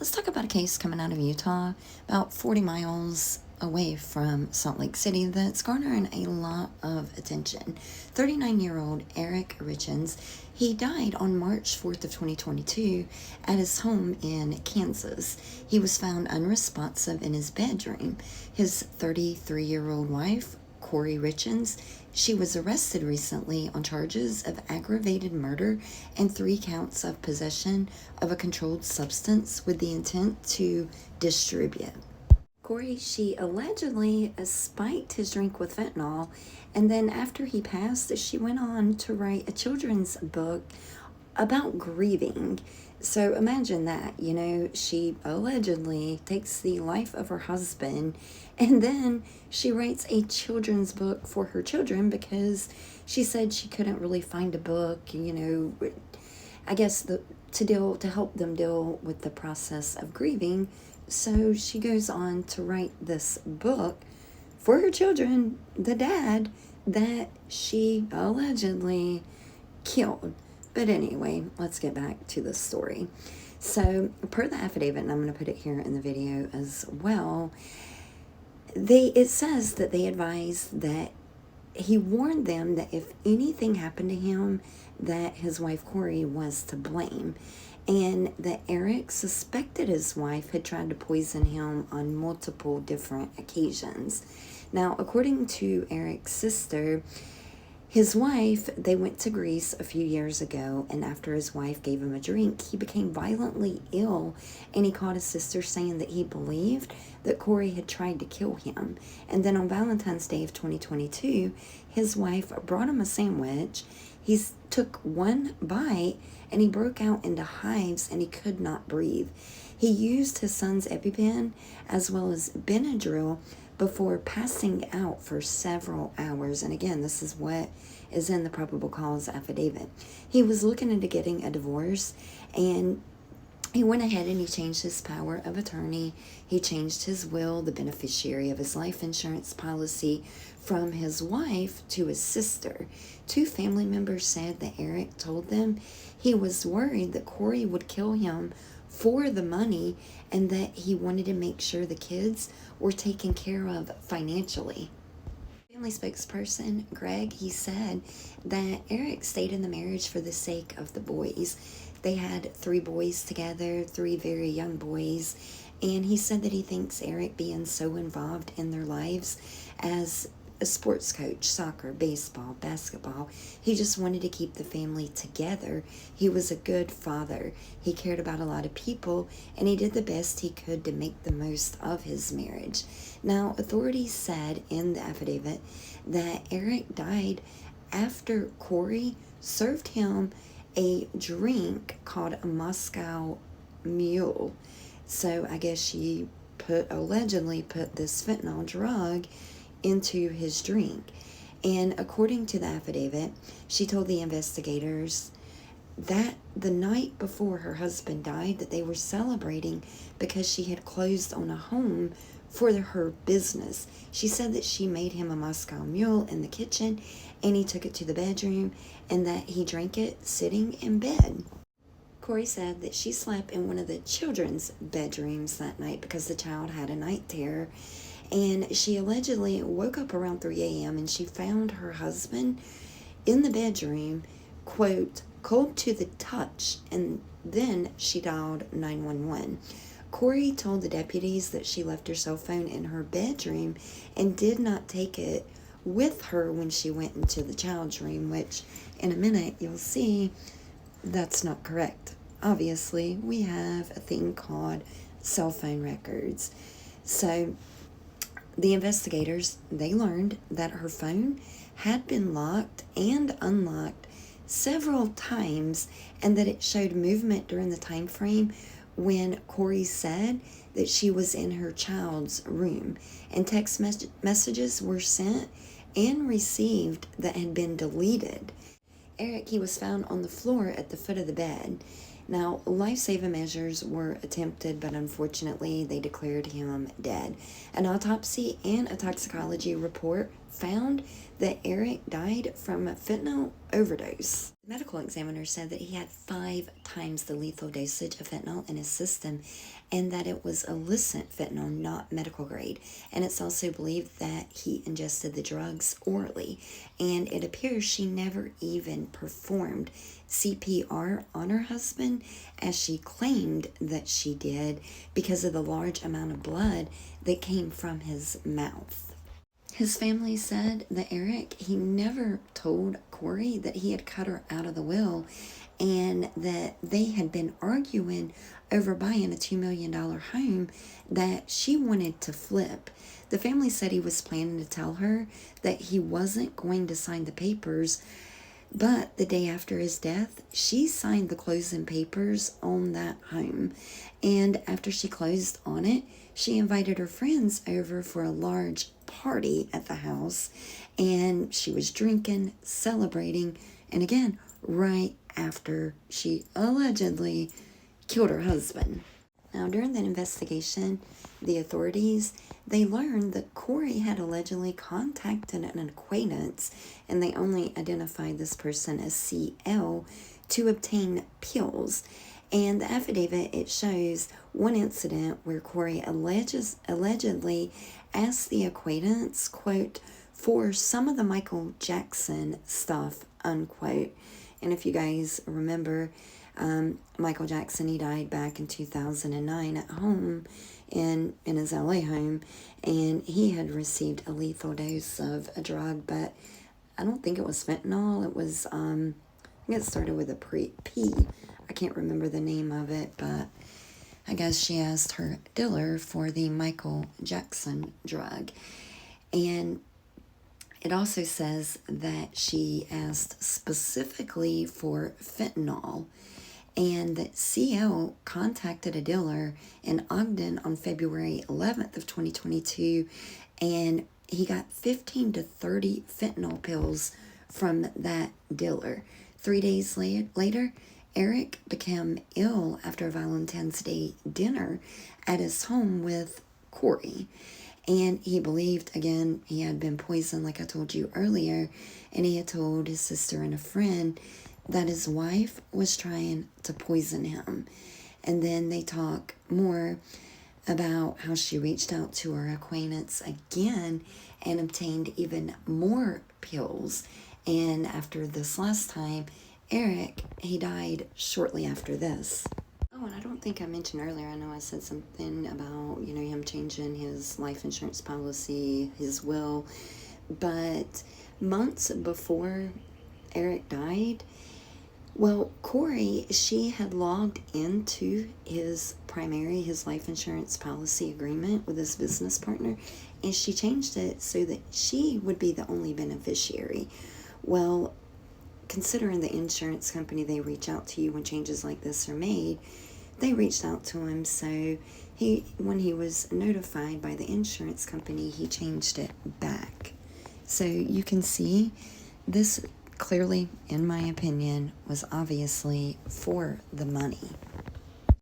Let's talk about a case coming out of Utah, about 40 miles away from Salt Lake City, that's garnering a lot of attention. 39-year-old Kouri Richens, he died on March 4th of 2022 at his home in Kansas. He was found unresponsive in his bedroom. His 33-year-old wife, Kouri Richens, she was arrested recently on charges of aggravated murder and 3 counts of possession of a controlled substance with the intent to distribute. Kouri, she allegedly spiked his drink with fentanyl, and then after he passed, she went on to write a children's book about grieving. So imagine that, she allegedly takes the life of her husband, and then she writes a children's book for her children because she said she couldn't really find a book, I guess to help them deal with the process of grieving. So she goes on to write this book for her children, the dad that she allegedly killed. But anyway, let's get back to the story. So per the affidavit, and I'm going to put it here in the video as well, it says that they advised that he warned them that if anything happened to him, that his wife Kouri was to blame, and that Eric suspected his wife had tried to poison him on multiple different occasions. Now, according to Eric's sister, his wife, they went to Greece a few years ago, and after his wife gave him a drink, he became violently ill, and he called his sister saying that he believed that Kouri had tried to kill him. And then on Valentine's Day of 2022, his wife brought him a sandwich. He took one bite, and he broke out into hives, and he could not breathe. He used his son's EpiPen as well as Benadryl before passing out for several hours. And again, this is what is in the probable cause affidavit. He was looking into getting a divorce, and he went ahead and he changed his power of attorney. He changed his will, the beneficiary of his life insurance policy, from his wife to his sister. 2 family members said that Eric told them he was worried that Kouri would kill him for the money, and that he wanted to make sure the kids were taken care of financially. Family spokesperson Greg, he said that Eric stayed in the marriage for the sake of the boys. They had 3 boys together, 3 very young boys, and he said that he thinks Eric being so involved in their lives as a sports coach, soccer, baseball, basketball, he just wanted to keep the family together. He was a good father. He cared about a lot of people, and he did the best he could to make the most of his marriage. Now, authorities said in the affidavit that Eric died after Kouri served him a drink called a Moscow Mule. So I guess she allegedly put this fentanyl drug into his drink. And according to the affidavit, she told the investigators that the night before her husband died, that they were celebrating because she had closed on a home for her business. She said that she made him a Moscow Mule in the kitchen, and he took it to the bedroom, and that he drank it sitting in bed. Kouri said that she slept in one of the children's bedrooms that night because the child had a night terror. And she allegedly woke up around 3 a.m. and she found her husband in the bedroom, quote, cold to the touch, and then she dialed 911. Kouri told the deputies that she left her cell phone in her bedroom and did not take it with her when she went into the child's room, which in a minute you'll see that's not correct. Obviously, we have a thing called cell phone records. So the investigators, they learned that her phone had been locked and unlocked several times, and that it showed movement during the time frame when Kouri said that she was in her child's room, and text messages were sent and received that had been deleted. Eric, he was found on the floor at the foot of the bed. Now, life-saving measures were attempted, but unfortunately, they declared him dead. An autopsy and a toxicology report found that Eric died from a fentanyl overdose. The medical examiner said that he had 5 times the lethal dosage of fentanyl in his system, and that it was illicit fentanyl, not medical grade. And it's also believed that he ingested the drugs orally, and it appears she never even performed CPR on her husband, as she claimed that she did, because of the large amount of blood that came from his mouth. His family said that Eric, he never told Kouri that he had cut her out of the will, and that they had been arguing over buying a $2 million home that she wanted to flip. The family said he was planning to tell her that he wasn't going to sign the papers, but the day after his death, she signed the closing papers on that home. And after she closed on it, she invited her friends over for a large party at the house. And she was drinking, celebrating, and again, right after she allegedly killed her husband. Now, during that investigation, the authorities, they learned that Kouri had allegedly contacted an acquaintance, and they only identified this person as CL, to obtain pills. And the affidavit, it shows one incident where Kouri allegedly asked the acquaintance, quote, for some of the Michael Jackson stuff, unquote. And if you guys remember, Michael Jackson, he died back in 2009 at home, in his LA home, and he had received a lethal dose of a drug, but I don't think it was fentanyl. It was, I think it started with a P. I can't remember the name of it, but I guess she asked her dealer for the Michael Jackson drug. And it also says that she asked specifically for fentanyl, and that CL contacted a dealer in Ogden on February 11th of 2022, and he got 15 to 30 fentanyl pills from that dealer. 3 days later, Eric became ill after a Valentine's Day dinner at his home with Kouri. And he believed, again, he had been poisoned, like I told you earlier, and he had told his sister and a friend that his wife was trying to poison him. And then they talk more about how she reached out to her acquaintance again and obtained even more pills. And after this last time, Eric, he died shortly after this. Oh, and I don't think I mentioned earlier, I know I said something about, him changing his life insurance policy, his will, but months before Eric died, well, Kouri, she had logged into his life insurance policy agreement with his business partner, and she changed it so that she would be the only beneficiary. Well, considering the insurance company, they reach out to you when changes like this are made, they reached out to him, so when he was notified by the insurance company, he changed it back. So you can see this clearly, in my opinion, was obviously for the money.